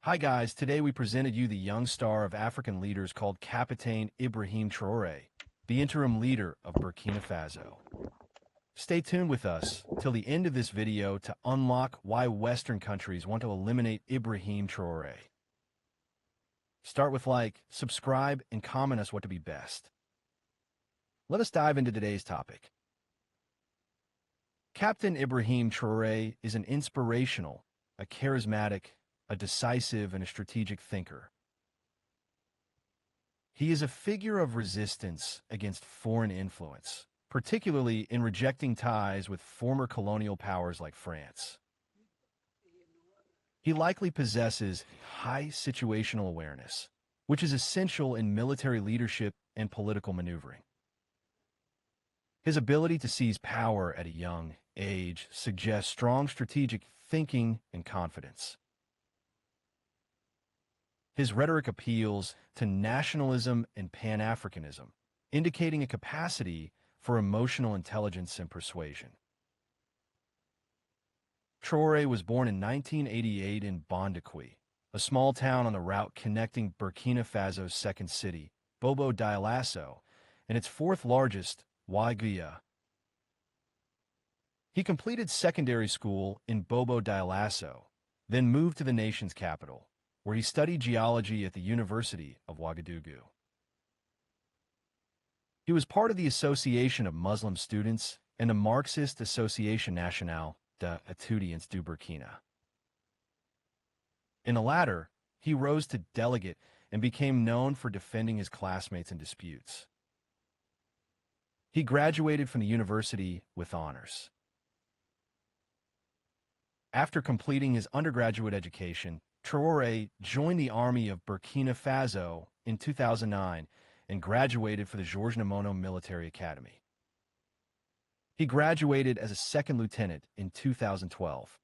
Hi guys, today we presented you the young star of African leaders called Captain Ibrahim Traoré, the interim leader of Burkina Faso. Stay tuned with us till the end of this video to unlock why Western countries want to eliminate Ibrahim Traoré. Start with like, subscribe, and comment us what to be best. Let us dive into today's topic. Captain Ibrahim Traoré is an inspirational, a charismatic, a decisive, and a strategic thinker. He is a figure of resistance against foreign influence, particularly in rejecting ties with former colonial powers like France. He likely possesses high situational awareness, which is essential in military leadership and political maneuvering. His ability to seize power at a young age suggests strong strategic thinking and confidence. His rhetoric appeals to nationalism and Pan-Africanism, indicating a capacity for emotional intelligence and persuasion. Traoré was born in 1988 in Bondakwi, a small town on the route connecting Burkina Faso's second city, Bobo-Dioulasso, and its fourth largest, Ouagadougou. He completed secondary school in Bobo-Dioulasso, then moved to the nation's capital, where he studied geology at the University of Ouagadougou. He was part of the Association of Muslim Students and the Marxist Association Nationale d'Étudiants du Burkina. In the latter, he rose to delegate and became known for defending his classmates in disputes. He graduated from the university with honors. After completing his undergraduate education, Traoré joined the army of Burkina Faso in 2009 and graduated for the Georges Namono Military Academy. He graduated as a second lieutenant in 2012.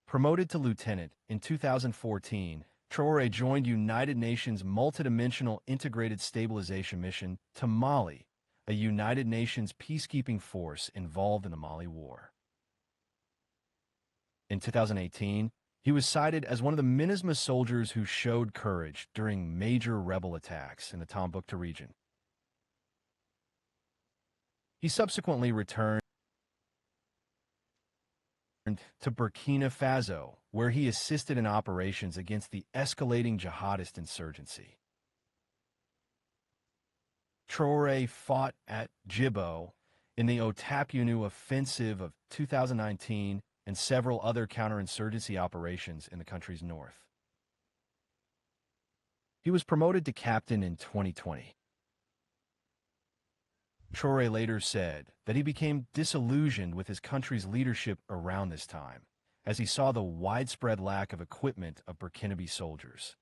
Promoted to lieutenant in 2014, Traoré joined United Nations Multidimensional Integrated Stabilization Mission to Mali, a United Nations peacekeeping force involved in the Mali War. In 2018, he was cited as one of the MINUSMA soldiers who showed courage during major rebel attacks in the Tombouctou region. He subsequently returned to Burkina Faso, where he assisted in operations against the escalating jihadist insurgency. Traoré fought at Djibo in the Otapunu offensive of 2019 and several other counterinsurgency operations in the country's north. He was promoted to captain in 2020. Traoré later said that he became disillusioned with his country's leadership around this time, as he saw the widespread lack of equipment of Burkinabe soldiers.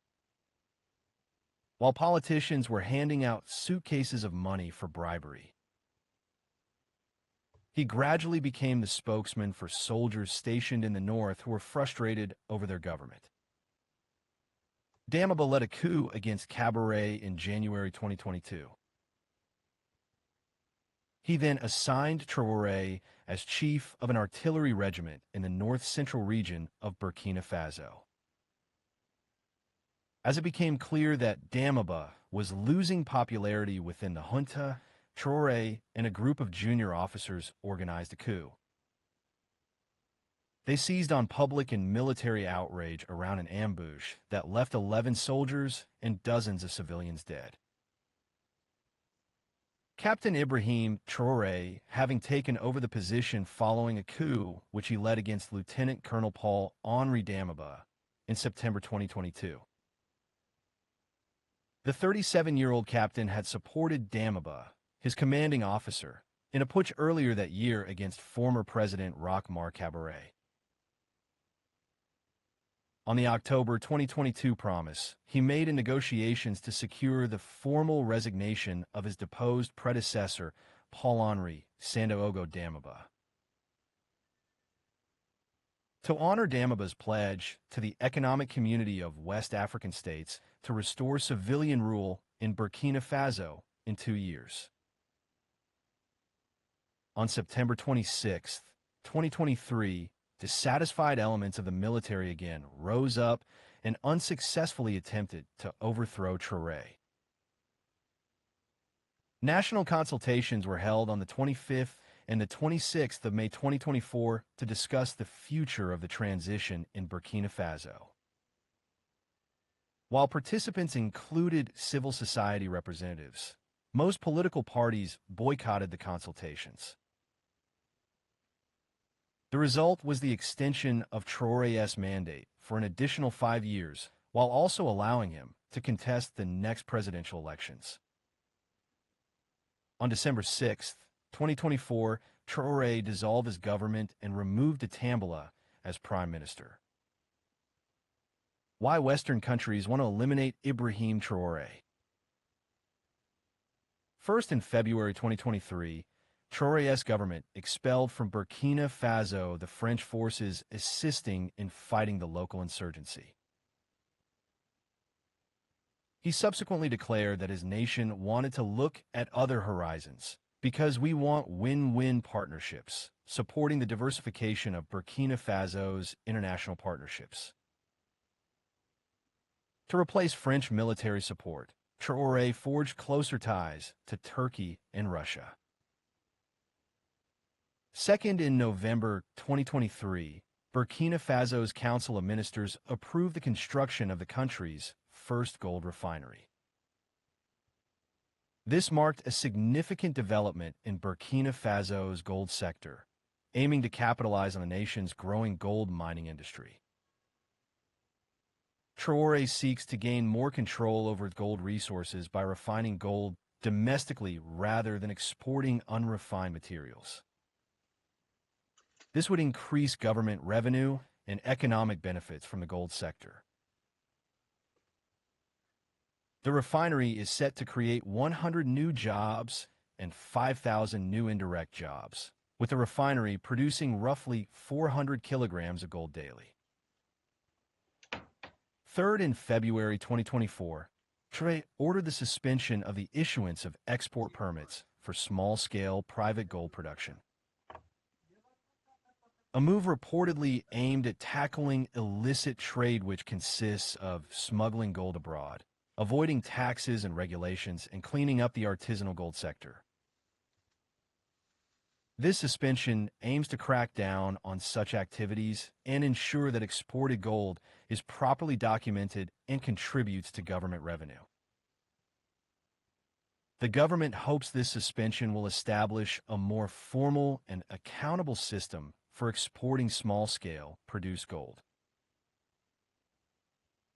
While politicians were handing out suitcases of money for bribery, he gradually became the spokesman for soldiers stationed in the north who were frustrated over their government. Damiba led a coup against Kaboré in January 2022. He then assigned Traoré as chief of an artillery regiment in the north-central region of Burkina Faso. As it became clear that Damiba was losing popularity within the junta, Traoré and a group of junior officers organized a coup. They seized on public and military outrage around an ambush that left 11 soldiers and dozens of civilians dead. Captain Ibrahim Traoré, having taken over the position following a coup which he led against Lieutenant Colonel Paul-Henri Damiba in September 2022. The 37-year-old captain had supported Damiba, his commanding officer, in a putsch earlier that year against former President Roch-Marc Kaboré. On the October 2022 promise, he made in negotiations to secure the formal resignation of his deposed predecessor, Paul-Henri Sandaogo Damiba. To honor Damiba's pledge to the economic community of West African states to restore civilian rule in Burkina Faso in 2 years. On September 26, 2023, dissatisfied elements of the military again rose up and unsuccessfully attempted to overthrow Traoré. National consultations were held on the 25th and the 26th of May 2024 to discuss the future of the transition in Burkina Faso. While participants included civil society representatives, most political parties boycotted the consultations. The result was the extension of Traoré's mandate for an additional 5 years, while also allowing him to contest the next presidential elections. On December 6, 2024, Traoré dissolved his government and removed Tambala as prime minister. Why Western countries want to eliminate Ibrahim Traoré? First, in February 2023, Traoré's government expelled from Burkina Faso the French forces assisting in fighting the local insurgency. He subsequently declared that his nation wanted to look at other horizons because we want win-win partnerships, supporting the diversification of Burkina Faso's international partnerships. To replace French military support, Traoré forged closer ties to Turkey and Russia. Second, in November 2023, Burkina Faso's Council of Ministers approved the construction of the country's first gold refinery. This marked a significant development in Burkina Faso's gold sector, aiming to capitalize on the nation's growing gold mining industry. Traoré seeks to gain more control over its gold resources by refining gold domestically rather than exporting unrefined materials. This would increase government revenue and economic benefits from the gold sector. The refinery is set to create 100 new jobs and 5,000 new indirect jobs, with the refinery producing roughly 400 kilograms of gold daily. Third, in February 2024, Traoré ordered the suspension of the issuance of export permits for small-scale private gold production. A move reportedly aimed at tackling illicit trade, which consists of smuggling gold abroad, avoiding taxes and regulations, and cleaning up the artisanal gold sector. This suspension aims to crack down on such activities and ensure that exported gold is properly documented and contributes to government revenue. The government hopes this suspension will establish a more formal and accountable system for exporting small-scale produced gold.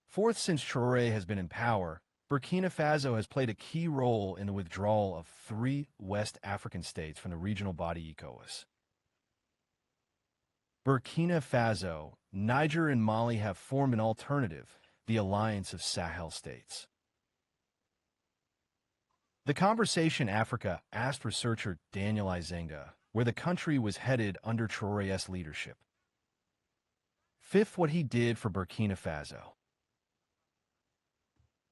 Fourth, since Traoré has been in power, Burkina Faso has played a key role in the withdrawal of 3 West African states from the regional body ECOWAS. Burkina Faso, Niger, and Mali have formed an alternative, the Alliance of Sahel States. The Conversation Africa asked researcher Daniel Izenga where the country was headed under Traoré's leadership. Fifth, what he did for Burkina Faso.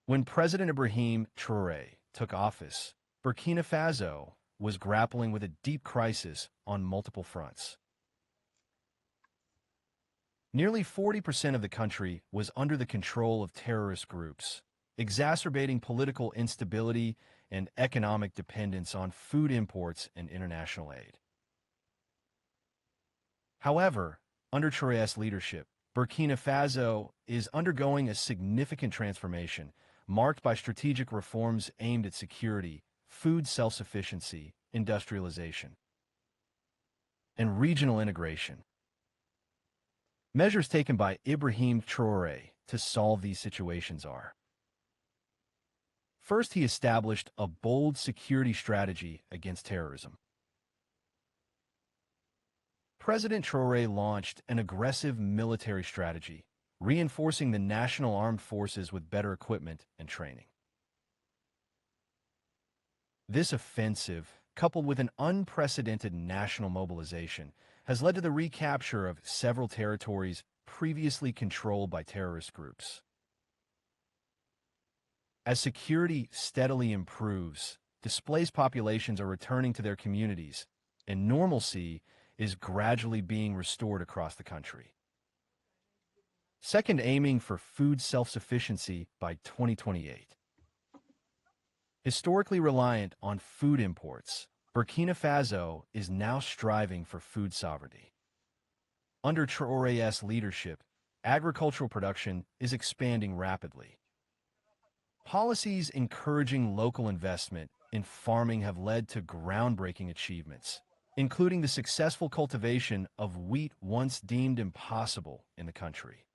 When President Ibrahim Traoré took office, Burkina Faso was grappling with a deep crisis on multiple fronts. Nearly 40% of the country was under the control of terrorist groups, exacerbating political instability and economic dependence on food imports and international aid. However, under Traoré's leadership, Burkina Faso is undergoing a significant transformation marked by strategic reforms aimed at security, food self-sufficiency, industrialization, and regional integration. Measures taken by Ibrahim Traoré to solve these situations are: first, he established a bold security strategy against terrorism. President Traoré launched an aggressive military strategy, reinforcing the national armed forces with better equipment and training. This offensive, coupled with an unprecedented national mobilization, has led to the recapture of several territories previously controlled by terrorist groups. As security steadily improves, displaced populations are returning to their communities, and normalcy is gradually being restored across the country. Second, aiming for food self-sufficiency by 2028. Historically reliant on food imports, Burkina Faso is now striving for food sovereignty. Under Traoré's leadership, agricultural production is expanding rapidly. Policies encouraging local investment in farming have led to groundbreaking achievements, including the successful cultivation of wheat once deemed impossible in the country.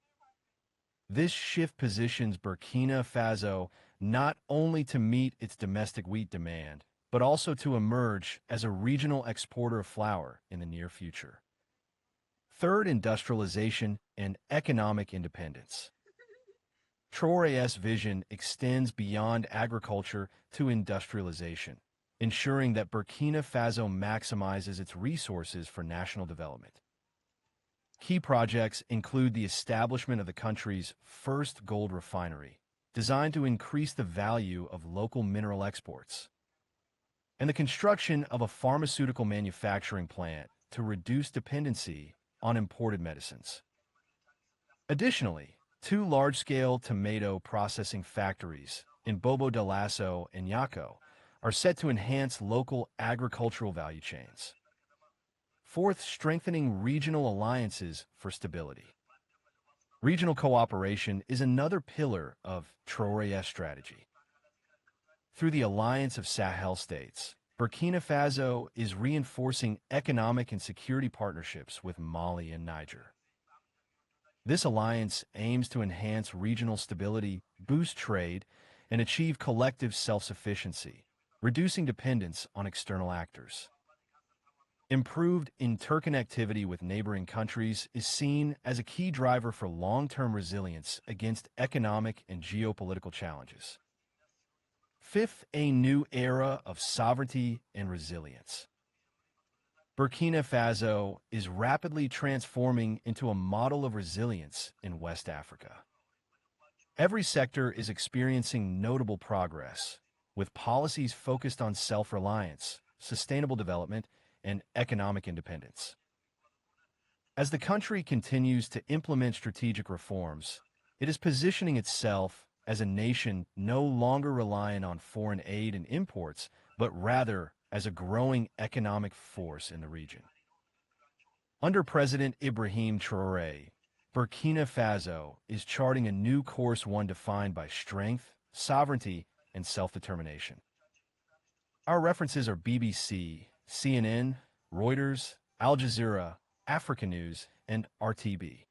This shift positions Burkina Faso not only to meet its domestic wheat demand, but also to emerge as a regional exporter of flour in the near future. Third, industrialization and economic independence. Traoré's vision extends beyond agriculture to industrialization, ensuring that Burkina Faso maximizes its resources for national development. Key projects include the establishment of the country's first gold refinery, designed to increase the value of local mineral exports, and the construction of a pharmaceutical manufacturing plant to reduce dependency on imported medicines. Additionally, two large-scale tomato processing factories in Bobo Dioulasso and Yako are set to enhance local agricultural value chains. Fourth, strengthening regional alliances for stability. Regional cooperation is another pillar of Traoré's strategy. Through the alliance of Sahel states, Burkina Faso is reinforcing economic and security partnerships with Mali and Niger. This alliance aims to enhance regional stability, boost trade, and achieve collective self-sufficiency, reducing dependence on external actors. Improved interconnectivity with neighboring countries is seen as a key driver for long-term resilience against economic and geopolitical challenges. Fifth, a new era of sovereignty and resilience. Burkina Faso is rapidly transforming into a model of resilience in West Africa. Every sector is experiencing notable progress, with policies focused on self-reliance, sustainable development, and economic independence. As the country continues to implement strategic reforms, it is positioning itself as a nation no longer reliant on foreign aid and imports, but rather as a growing economic force in the region. Under President Ibrahim Traoré, Burkina Faso is charting a new course, one defined by strength, sovereignty, and self-determination. Our references are BBC, CNN, Reuters, Al Jazeera, Africa News, and RTB.